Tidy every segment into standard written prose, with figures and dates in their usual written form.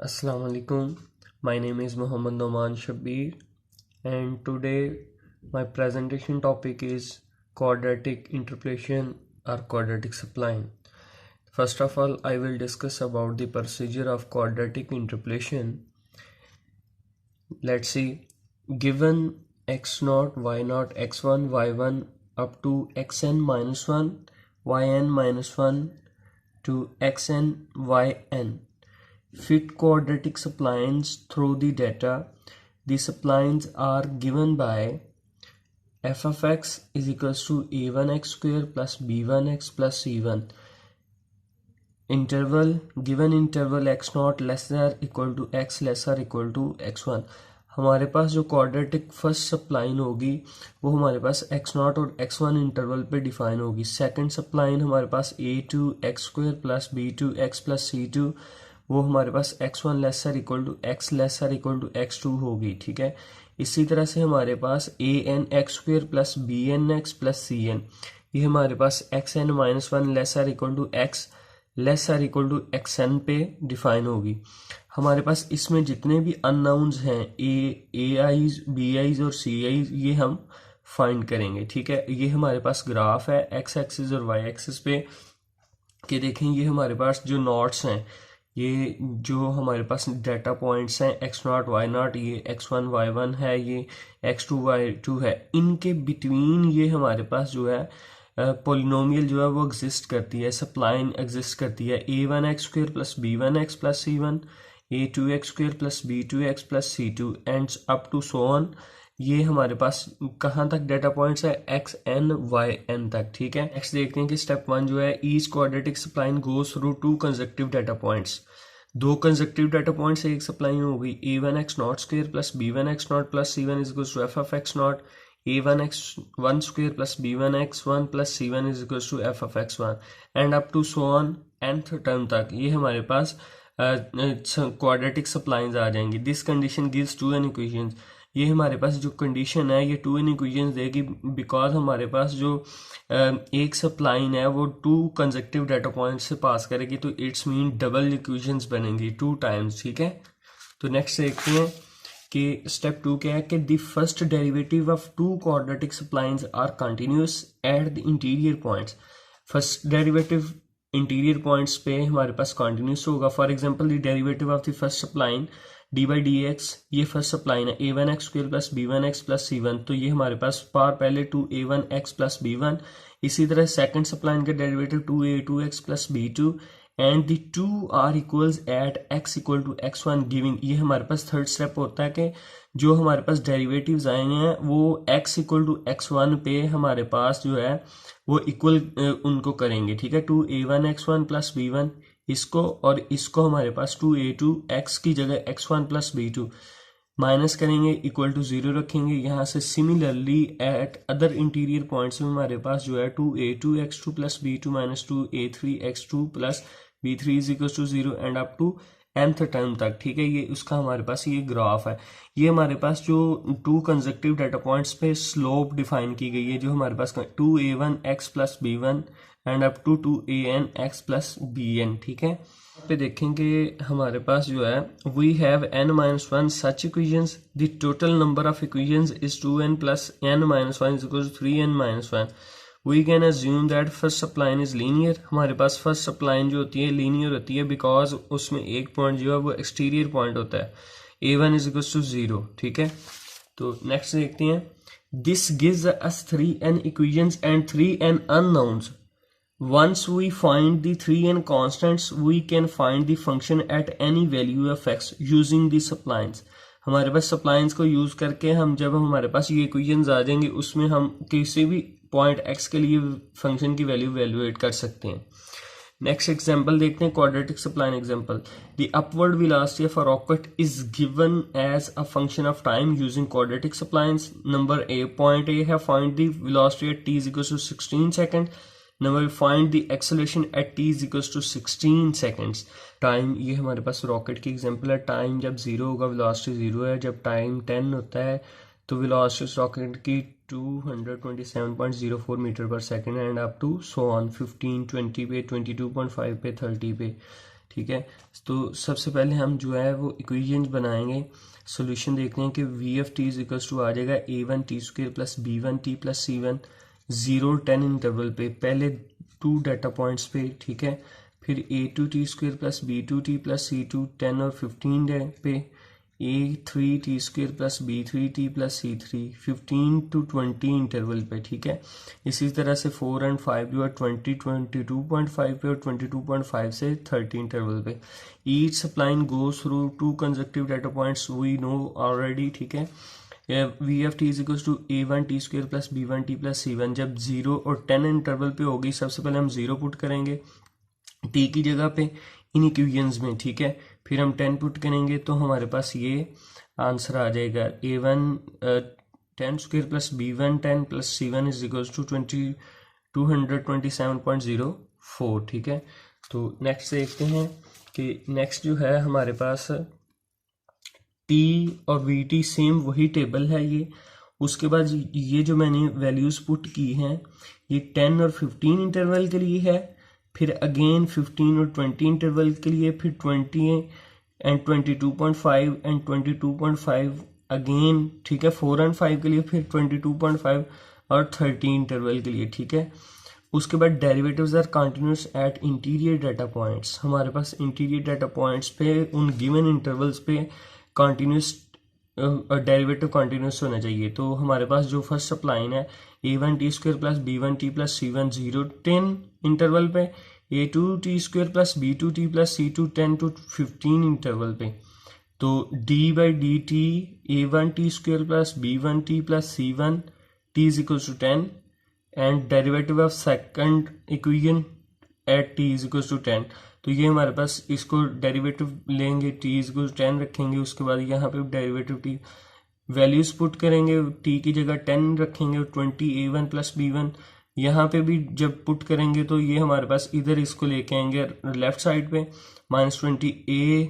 Assalamu alaikum. My name is Muhammad Noman Shabir, and today my presentation topic is quadratic interpolation or quadratic spline. First of all, I will discuss about the procedure of quadratic interpolation. Let's see. Given x0, y0, x1, y1 up to xn minus 1, yn minus 1 to xn, yn. Fit quadratic splines through the data. The splines are given by f of x is equals to a1x square plus b1x plus c1. Interval, given interval x0 less than equal to x less or equal to x1. हमारे पास जो quadratic first spline होगी वो हमारे पास x0 और x1 interval पे define होगी. Second spline हमारे पास a2x² plus b2x plus c2 वो हमारे पास x1 lesser equal to x lesser equal to x2 होगी. ठीक है. इसी तरह से हमारे पास an(x²) plus bnx plus cn ये हमारे पास xn minus 1 lesser equal to x lesser equal to xn पे डिफाइन होगी. हमारे पास इसमें जितने भी अननाउन्स हैं ai's, bi's और ci's ये हम फाइंड करेंगे. ठीक है. ये हमारे पास ग्राफ है x एक्सिस और y एक्सिस पे कि देखें ये हमारे पास जो नोट्स हैं ये जो हमारे पास डाटा पॉइंट्स हैं x0 y0 ये x1 y1 है ये x2 y2 है. इनके बिटवीन ये हमारे पास जो है पोलिनोमियल जो है वो एग्जिस्ट करती है, सप्लाइन एग्जिस्ट करती है. a1x² plus b1x plus c1 a2x² plus b2x plus c2 and up to so on. ये हमारे पास कहाँ तक डाटा पॉइंट्स है xn yn तक. ठीक है. नेक्स्ट देखते हैं कि स्टेप 1 जो है each quadratic spline goes through two consecutive data points. दो कंसेक्यूटिव डाटा पॉइंट्स एक सप्लाइन हो गई a1x0² plus b1x0 plus c1 is equals to f of x0 a1x1² plus b1x1 plus c1 is equals to f of x1 and up to so on nth term तक ये हमारे पास quadratic splines आ जाएंगी. This condition gives to n equations. ये हमारे पास जो कंडीशन है ये टू एन इक्वेशंस देगी बिकॉज हमारे पास जो एक सप्लाइन है वो टू कंसेक्यूटिव डाटा पॉइंट से पास करेगी तो इट्स मीन डबल इक्वेशंस बनेंगी 2 टाइम्स. ठीक है. तो नेक्स्ट देखते हैं कि स्टेप 2 क्या है कि the first derivative of two quadratic splines are continuous at the interior points. First derivative interior points पे हमारे पास कंटिन्यूअस होगा. For example the derivative of the first spline d by d x ये first spline है a1x² plus b1x plus c1 तो ये हमारे पास पार पहले 2a1x प्लस b1. इसी तरह सेकंड सप्लाइन का डेरिवेटिव 2a2x plus b2 and the two are equals at x equal to x1 giving. ये हमारे पास थर्ड स्टेप होता है कि जो हमारे पास डेरिवेटिव्स आएंगे हैं वो x इक्वल टू x1 पे हमारे पास जो है वो इक्वल उनको करेंगे. ठीक है. 2a1x1 प्लस b1 इसको और इसको हमारे पास 2a2x की जगह x1 प्लस b2 माइनस करेंगे इक्वल टू 0 रखेंगे. यहाँ से similarly at other interior points में हमारे पास जो है 2a2x2 plus b2 minus 2a3x2 plus b3 is equal to 0 and up to nth term तक. ठीक है. ये उसका हमारे पास ये ग्राफ है. ये हमारे पास जो टू कंसेक्यूटिव डाटा पॉइंट्स पे स्लोप डिफाइन की गई है जो हमारे पास 2a1x plus b1 and up to 2an(x) plus bn. ठीक है. पे देखेंगे हमारे पास जो है we have n-1 such equations. The total number of equations is 2n plus n-1 is equal to 3n-1. We can assume that first spline is linear. हमारे पास फर्स्ट सप्लाइन जो होती है लीनियर होती है बिकॉज उसमें एक पॉइंट जो है वो एक्सटीरियर पॉइंट होता है a1 इज इक्वल टू 0. ठीक है. तो नेक्स्ट देखते हैं this gives us 3n equations and 3n unknowns. Once we find the 3n constants, we can find the function at any value of x using the splines. हमारे पास सप्लाइंस को use करके हम जब हमारे पास ये इक्वेशंस आ जाएंगे उसमें हम किसी भी पॉइंट x के लिए फंक्शन की वैल्यू वैल्यूएट कर सकते हैं. नेक्स्ट एग्जांपल देखते हैं quadratic spline example. The upward velocity of a rocket is given as a function of time using quadratic splines. Number a point a है find the velocity at t is equal to 16 second. Now we find the acceleration at t is equals to 16 seconds. Time ये हमारे पास rocket की example है. Time जब 0 होगा velocity 0 है. जब time 10 होता है तो वेलोसिटी रॉकेट की 227.04 मीटर पर second and up to so on 15, 20 पे, 22.5 पे, 30 पे. ठीक है। तो सबसे पहले हम जो है वो इक्वेशंस बनाएंगे, सॉल्यूशन देखते हैं कि v f t is equals to आ जाएगा a1 t square plus b1 t plus c1 0 10 interval पे, पहले 2 डाटा पॉइंट्स पे, ठीक है। फिर a2 t square plus b2 t plus c2 10 और 15 पे, a3 T square plus b3 T plus c3 15 to 20 interval पे, ठीक है। इसी तरह से 4 और 5 जो है 20 22.5 पे और 22.5 से 30 इंटरवल पे। Each spline goes through 2 consecutive data points we know already, ठीक है। V f t is equal to a1 t square plus b1 t plus c1 जब 0 और 10 इंटरवल पे होगी, सबसे पहले हम 0 पुट करेंगे टी की जगह पे इन इक्वेशंस में, ठीक है। फिर हम 10 पुट करेंगे तो हमारे पास ये आंसर आ जाएगा a1 10 square plus b1 10 plus c1 is equals to 227.04, ठीक है। तो नेक्स्ट देखते हैं कि नेक्स्ट जो है हमारे पास टी और वी टी सेम वही टेबल है ये। उसके बाद ये जो मैंने वैल्यूज पुट की हैं ये 10 और 15 इंटरवल के लिए है, फिर अगेन 15 और 20 इंटरवल के लिए, फिर 20 एंड 22.5 एंड 22.5 अगेन, ठीक है। 4 और 5 के लिए, फिर 22.5 और 30 इंटरवल के लिए, ठीक है। उसके बाद derivatives are continuous at interior data points, हमारे पास इंटीरियर डाटा पॉइंट्स पे उन गिवन इंटरवल्स पे कंटिन्यूस डेरिवेटिव कंटिन्यूस होना चाहिए। तो हमारे पास जो फर्स्ट सप्लाइन है a1 t square plus b1 t plus c1 0 10 interval पे, a2 t square plus b2 t plus c2 10 to 15 interval पे। तो d by d t a1 t square plus b1 t plus c1 t is equal to 10 and derivative of second equation at t is equal to 10। तो ये हमारे पास इसको derivative लेंगे, t is equal to 10 रखेंगे, उसके बाद यहाँ पे डेरिवेटिव t वैल्यूज पुट करेंगे, t की जगह 10 रखेंगे, 20 a1 प्लस b1 यहाँ पे भी जब पुट करेंगे तो ये हमारे पास इधर इसको लेके आएंगे लेफ्ट साइड पे, -20 a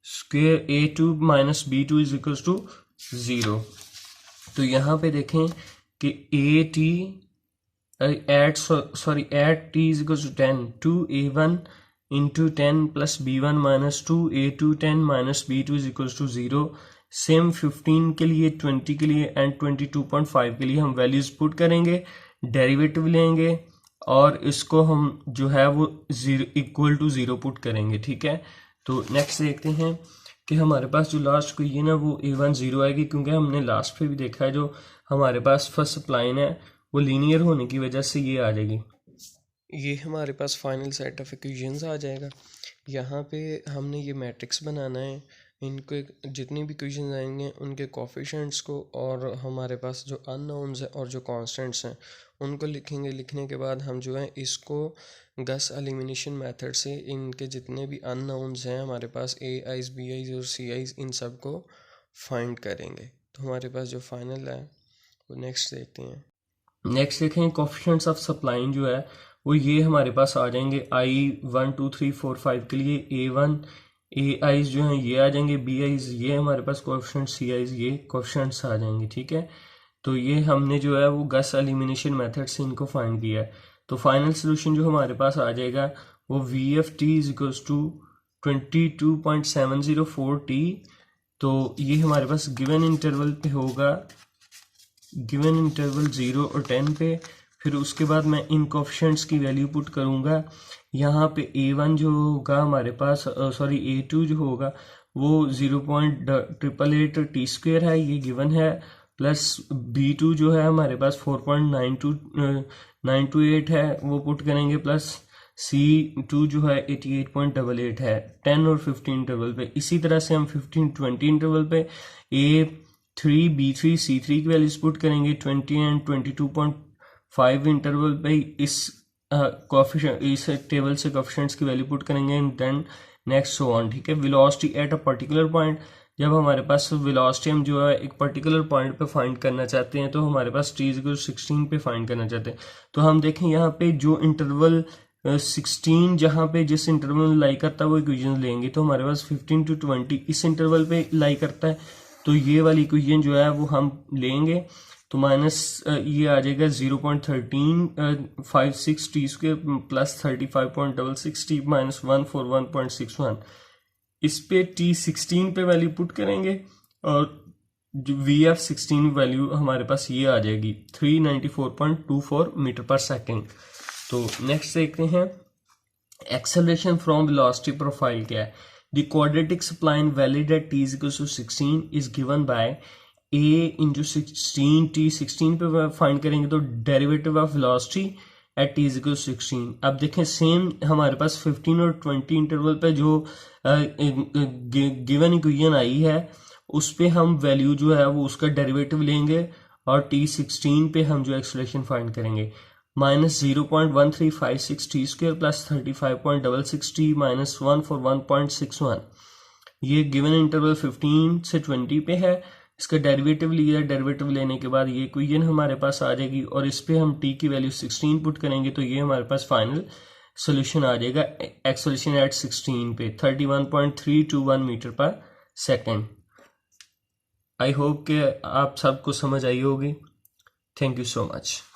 square a2 minus b2 is equal to 0। तो यहाँ पे देखें कि at t is equal to 10 2a1 into 10 plus b1 minus 2a2 10 minus b2 is equals to 0। Same 15 के लिए, 20 के लिए एंड 22.5 के लिए हम वैल्यूज पुट करेंगे, डेरिवेटिव लेंगे और इसको हम जो है वो 0 इक्वल टू 0 पुट करेंगे, ठीक है। तो नेक्स्ट देखते हैं कि हमारे पास जो लास्ट को ये ना वो a1 0 आएगी, क्योंकि हमने लास्ट पे भी देखा है जो हमारे पास फर्स्ट सप्लाइन है वो लीनियर होने की वजह से ये आ जाएगी। ये हमारे पास फाइनल सेट ऑफ इक्वेशंस आ जाएगा। यहाँ पे हमने ये मैट्रिक्स बनाना है, इनके जितनी भी इक्वेशंस आएंगे उनके कोफिशिएंट्स को और हमारे पास जो अननोन्स हैं और जो कांस्टेंट्स हैं उनको लिखेंगे। लिखने के बाद हम जो है इसको गस एलिमिनेशन मेथड से इनके जितने भी अननोन्स हैं हमारे पास a आइज b आइज और c आइज इन सब को फाइंड करेंगे। तो हमारे पास जो फाइनल है वो नेक्स्ट देखते हैं। नेक्स्ट देखें कोफिशिएंट्स ऑफ सप्लाइन जो है वो ये हमारे पास आ जाएंगे i 1 2 3 4 5 के लिए a1 a आइज जो हैं ये आ जाएंगे, b आइज ये हमारे पास कोफिशिएंट, c आइज ये कोफिशिएंट्स आ जाएंगे, ठीक है। तो ये हमने जो है वो गस एलिमिनेशन मेथड से इनको फाइंड किया है। तो फाइनल सोल्यूशन जो हमारे पास आ जाएगा वो v f t is equals to 22.704 t। तो ये हमारे पास गिवन इंटरवल पे होगा, गिवन इंटरवल 0 और 10 पे। फिर उसके बाद मैं इन कोफिशिएंट्स की वैल्यू पुट करूंगा। यहाँ पे a1 जो होगा हमारे पास a2 जो होगा वो 0.888 t स्क्वेयर है, ये गिवन है, प्लस b2 जो है हमारे पास 4.928 है वो पुट करेंगे, प्लस c2 जो है 88.88 है 10 और 15 इंटरवल पे। इसी तरह से हम 15-20 इंटरवल पे a3 b3 c3 की वैल्यूज पुट करेंगे 20 एंड 22.5 इंटरवल पे। इस कोफिशिएंट इस टेबल से कोफिशिएंट्स की वैल्यू पुट करेंगे and then next so on, ठीक है। Velocity at a particular point, जब हमारे पास वेलोसिटी हम जो है एक पर्टिकुलर पॉइंट पे फाइंड करना चाहते हैं तो हमारे पास t = 16 पे फाइंड करना चाहते हैं। तो हम देखें यहाँ पे जो इंटरवल 16 जहाँ पे जिस इंटरवल में लाई करता है वो इक्वेशन लेंगे, तो हमारे पास 15 to 20 इस इंटरवल पे लाई करता है, तो ये वाली इक्वेशन जो है वो हम लेंगे। तो माइनस ये आ जाएगा 0.1356 T square plus 35.66 T minus 141.61। इस पे T16 पे वैल्यू पुट करेंगे और जो VF16 वैल्यू हमारे पास ये आ जाएगी 394.24 मीटर पर सेकेंड। तो नेक्स्ट देखते हैं एक्सेलरेशन फ्रॉम वेलोसिटी प्रोफाइल क्या है। The quadratic spline valid at t = 16 is given by a into 16 T16 पे फाइंड करेंगे तो derivative of velocity at t = 16। अब देखें सेम हमारे पास 15 और 20 इंटरवल पे जो गिवन इक्वेशन आई है उस पे हम वैल्यू जो है वो उसका डेरिवेटिव लेंगे और T16 पे हम जो एक्सेलरेशन फाइंड करेंगे minus 0.1356 T square plus 35.66 T minus 141.61। ये गिवन इंटरवल 15 से 20 पे है। इसका डेरिवेटिव लिया, डेरिवेटिव लेने के बाद ये इक्वेशन हमारे पास आ जाएगी और इस पे हम t की वैल्यू 16 पुट करेंगे तो ये हमारे पास फाइनल सोल्यूशन आ जाएगा एक्सेलरेशन एट 16 पे 31.321 मीटर पर सेकेंड। आई होप कि आप सबको समझ आई होगी। Thank you so much.